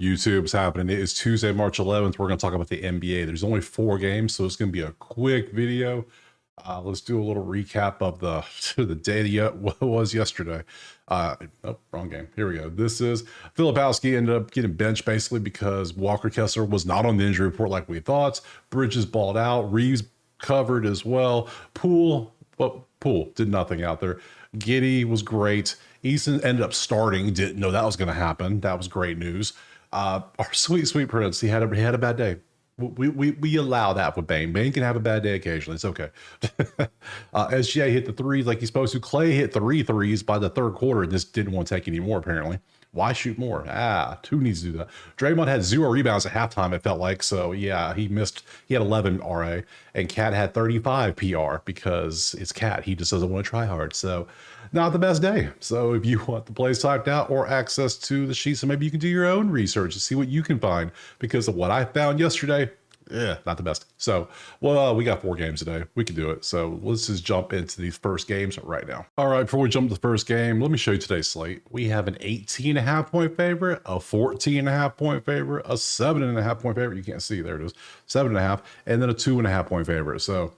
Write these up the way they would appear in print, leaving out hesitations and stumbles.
YouTube's happening. It is Tuesday, March 11th. We're going to talk about the NBA. There's only 4 games, so it's going to be a quick video. Let's do a little recap of the day that was yesterday. Wrong game. Here we go. This is Filipowski ended up getting benched basically because Walker Kessler was not on the injury report like we thought. Bridges balled out. Reeves covered as well. Poole did nothing out there. Giddy was great. Easton ended up starting. Didn't know that was going to happen. That was great news. Our sweet Prince, he had a bad day. We allow that with Bane. Bane can have a bad day occasionally. It's okay. SGA hit the threes like he's supposed to. Clay hit 3 threes by the third quarter and just didn't want to take any more, apparently. Why shoot more? Who needs to do that? Draymond had 0 rebounds at halftime, it felt like. So, yeah, he had 11 RA. And Cat had 35 PR because it's Cat. He just doesn't want to try hard. So, not the best day. So, if you want the plays typed out or access to the sheets, so maybe you can do your own research and see what you can find. Because of what I found yesterday, not the best. So, well, we got 4 games today. We can do it. So let's just jump into these first games right now. All right, before we jump to the first game, let me show you today's slate. We have an 18.5 point favorite, a 14.5 point favorite, a 7.5 point favorite. You can't see, there it is, 7.5, and then a 2.5 point favorite. So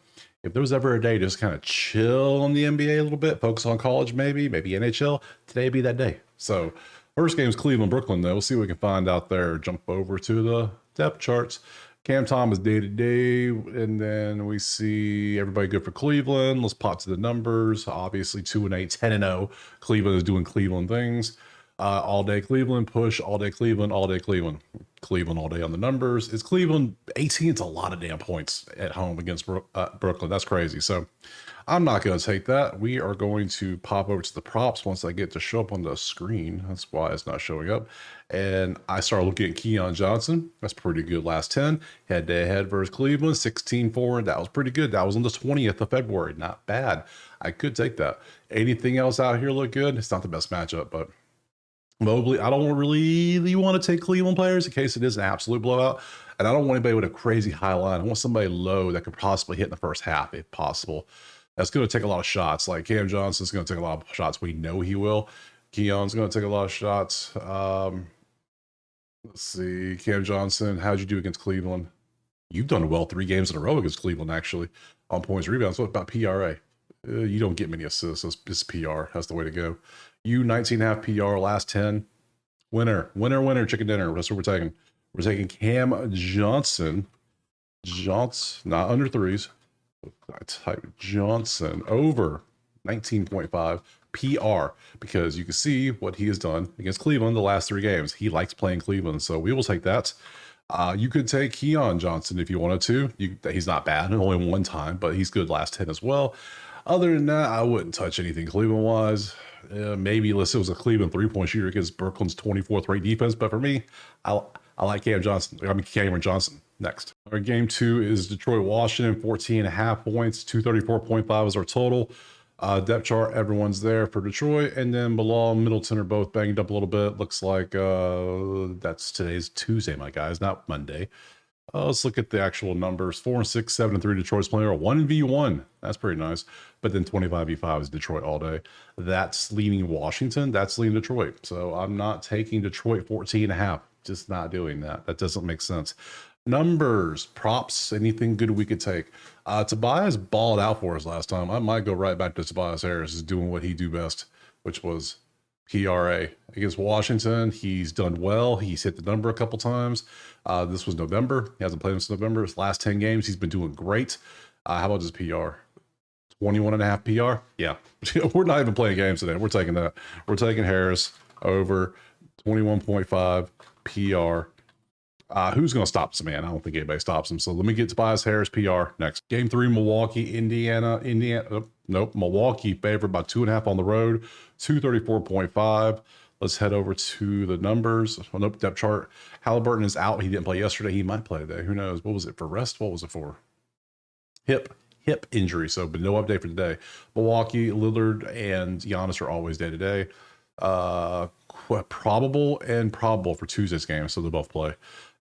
if there was ever a day to just kind of chill on the NBA a little bit, focus on college, maybe NHL, today would be that day. So first game is Cleveland, Brooklyn, though. We'll see what we can find out there. Jump over to the depth charts. Cam Thomas day to day, and then we see everybody good for Cleveland. Let's pop to the numbers. Obviously 2-8, 10-0. Cleveland is doing Cleveland things. All day Cleveland, push, all day Cleveland, all day Cleveland. Cleveland all day on the numbers. It's Cleveland 18. It's a lot of damn points at home against Brooklyn. That's crazy. So I'm not going to take that. We are going to pop over to the props once I get to show up on the screen. That's why it's not showing up. And I started looking at Keon Johnson. That's pretty good last 10. Head-to-head versus Cleveland, 16-4. That was pretty good. That was on the 20th of February. Not bad. I could take that. Anything else out here look good? It's not the best matchup, but Mobley, I don't really want to take Cleveland players in case it is an absolute blowout. And I don't want anybody with a crazy high line. I want somebody low that could possibly hit in the first half if possible. That's going to take a lot of shots. Like Cam Johnson's going to take a lot of shots. We know he will. Keon's going to take a lot of shots. Let's see. Cam Johnson, how'd you do against Cleveland? You've done well 3 games in a row against Cleveland, actually, on points, rebounds. What about PRA? You don't get many assists. It's PR. That's the way to go. You 19.5 PR, last 10. Winner, chicken dinner. That's what we're taking. We're taking Cam Johnson. Not under 3s. I type Johnson over 19.5 PR because you can see what he has done against Cleveland the last 3 games. He likes playing Cleveland, so we will take that. You could take Keon Johnson if you wanted to. He's not bad, only 1 time, but he's good last 10 as well. Other than that, I wouldn't touch anything Cleveland-wise. Maybe unless it was a Cleveland 3-point shooter against Brooklyn's 24th rate defense. But for me, I like Cameron Johnson. Next. Our game 2 is Detroit-Washington, 14.5 points, 234.5 is our total. Depth chart, everyone's there for Detroit. And then Bilal and Middleton are both banged up a little bit. Looks like that's today's Tuesday, my guys, not Monday. Let's look at the actual numbers. 4-6, 7-3 Detroit's playing, or 1v1. That's pretty nice. But then 25v5 is Detroit all day. That's leaning Washington. That's leaning Detroit. So I'm not taking Detroit 14.5. Just not doing that. That doesn't make sense. Numbers, props, anything good we could take. Tobias balled out for us last time. I might go right back to Tobias Harris is doing what he do best, which was PRA. Against Washington, he's done well. He's hit the number a couple times. This was November. He hasn't played since November. His last 10 games, he's been doing great. How about his PR? 21.5 PR? Yeah. We're not even playing games today. We're taking that. We're taking Harris over 21.5 PR. Who's going to stop this man? I don't think anybody stops him. So let me get Tobias Harris PR next. Game 3, Milwaukee, Indiana. Milwaukee favored by 2.5 on the road, 234.5. Let's head over to the numbers. Depth chart. Halliburton is out. He didn't play yesterday. He might play today. Who knows? What was it for rest? What was it for? Hip injury. So, but no update for today. Milwaukee, Lillard, and Giannis are always day to day. Probable for Tuesday's game. So they'll both play.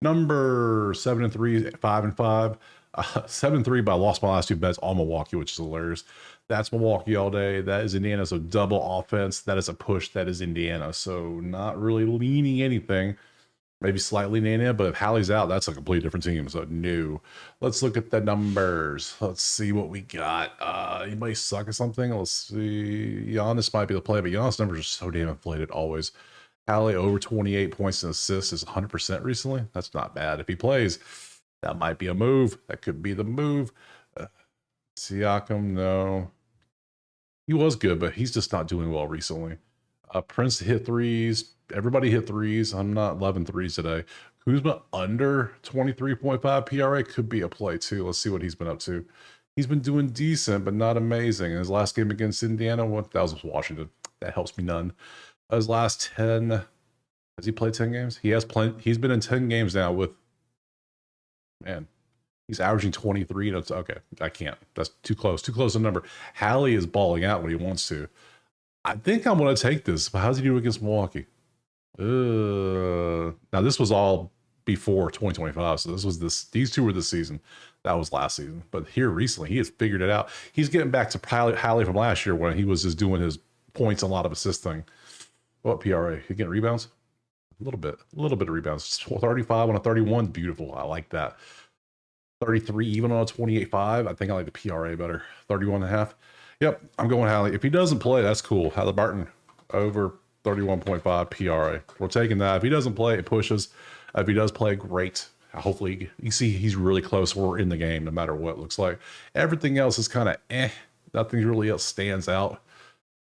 Number 7-3, 5-5, 7-3, but I lost my last 2 bets on Milwaukee, which is hilarious. That's Milwaukee all day. That is Indiana. So double offense. That is a push. That is Indiana. So not really leaning anything. Maybe slightly Nana, but if Hallie's out, that's a completely different team. So no. Let's look at the numbers. Let's see what we got. Anybody suck at something? Let's see. Giannis might be the play, but Giannis numbers are so damn inflated always. Hallie over 28 points and assists is 100% recently. That's not bad. If he plays, that might be a move. That could be the move. Siakam, no. He was good, but he's just not doing well recently. Prince hit threes. Everybody hit threes. I'm not loving threes today. Kuzma under 23.5 PRA could be a play too. Let's see what he's been up to. He's been doing decent, but not amazing. In his last game against Indiana, that was Washington. That helps me none. His last 10, has he played 10 games? He has played. He's been in 10 games now with, man, he's averaging 23. And it's okay. I can't. That's too close. Too close a number. Hallie is balling out when he wants to. I think I'm going to take this. But how's he do against Milwaukee? Now this was all before 2025, so these two were this season. That was last season, but here recently he has figured it out. He's getting back to Hallie from last year when he was just doing his points, a lot of assist thing. What PRA? He getting rebounds? A little bit of rebounds. 35 on a 31, beautiful. I like that. 33 even on a 28.5. I think I like the PRA better. 31.5. Yep, I'm going Hallie. If he doesn't play, that's cool. Halliburton over 31.5 PRA. We're taking that. If he doesn't play, it pushes. If he does play, great. Hopefully, you see he's really close. We're in the game, no matter what it looks like. Everything else is kind of Nothing really else stands out.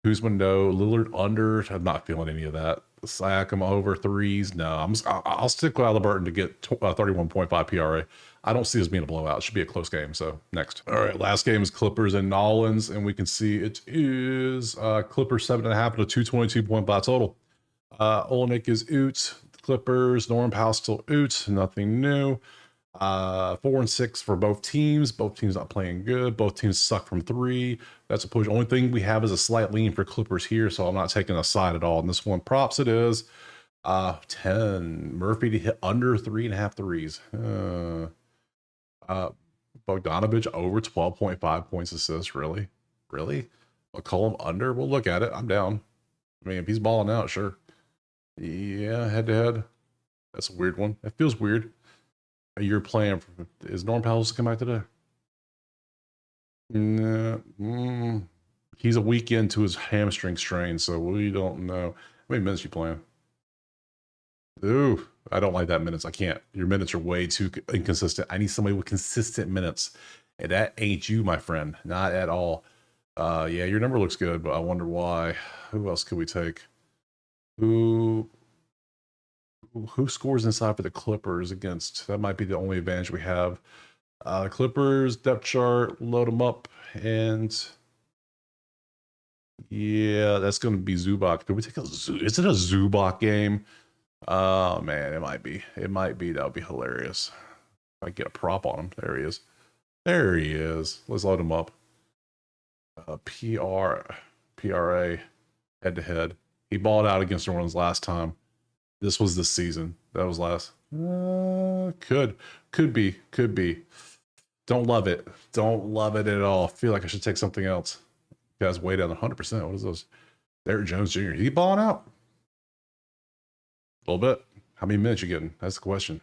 Kuzma, no. Lillard under. I'm not feeling any of that. Siakam over threes. No, I'll stick with Halliburton to get 31.5 PRA. I don't see this being a blowout. It should be a close game. So next. All right, last game is Clippers and Nolans, and we can see it is Clippers 7.5 and a 222.5 total. Olenek is out. Clippers, Norman Powell still out. Nothing new. 4-6 for both teams. Both teams not playing good. Both teams suck from three. That's a push. Only thing we have is a slight lean for Clippers here, so I'm not taking a side at all. And this one, props it is 10. Murphy to hit under 3.5 threes. Bogdanovich over 12.5 points assists. Really? I'll call him under. We'll look at it. I'm down. I mean, if he's balling out, sure. Yeah, head to head. That's a weird one. It feels weird. You're playing. Is Norm Powell to come back today? No. He's a week into his hamstring strain, so we don't know. How many minutes you playing? Ooh, I don't like that minutes. I can't. Your minutes are way too inconsistent. I need somebody with consistent minutes. And that ain't you, my friend. Not at all. Yeah, your number looks good, but I wonder why. Who else could we take? Who scores inside for the Clippers against? That might be the only advantage we have. Clippers, depth chart, load them up. And yeah, that's going to be Zubac. Can we take is it a Zubac game? Oh man, it might be. That would be hilarious. If I get a prop on him. There he is. Let's load him up. PRA head to head. He balled out against New Orleans last time. This was this season. That was last. Could be. Don't love it. At all. Feel like I should take something else. You guys way down 100%. What is those? Derrick Jones Jr. He balling out? A little bit. How many minutes you getting? That's the question.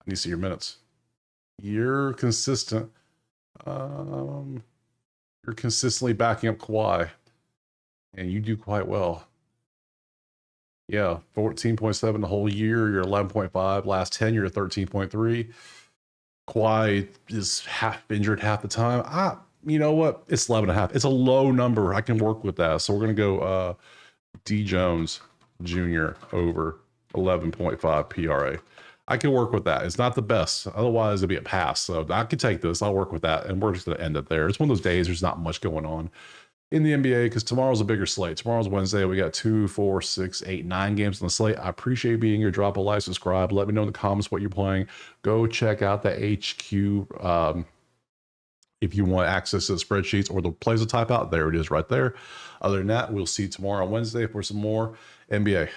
I need to see your minutes. You're consistent. You're consistently backing up Kawhi. And you do quite well. Yeah, 14.7 the whole year. You're 11.5. Last 10, you're 13.3. Kawhi is half injured half the time. You know what? It's 11.5. It's a low number. I can work with that. So we're going to go D. Jones Jr. over 11.5 PRA. I can work with that. It's not the best. Otherwise, it'd be a pass. So I can take this. I'll work with that. And we're just going to end it there. It's one of those days there's not much going on in the NBA because tomorrow's a bigger slate. Tomorrow's Wednesday. We got 2, 4, 6, 8, 9 games on the slate. I appreciate being here. Drop a like, subscribe. Let me know in the comments what you're playing. Go check out the HQ if you want access to the spreadsheets or the plays to type out. There it is right there. Other than that, we'll see you tomorrow on Wednesday for some more NBA.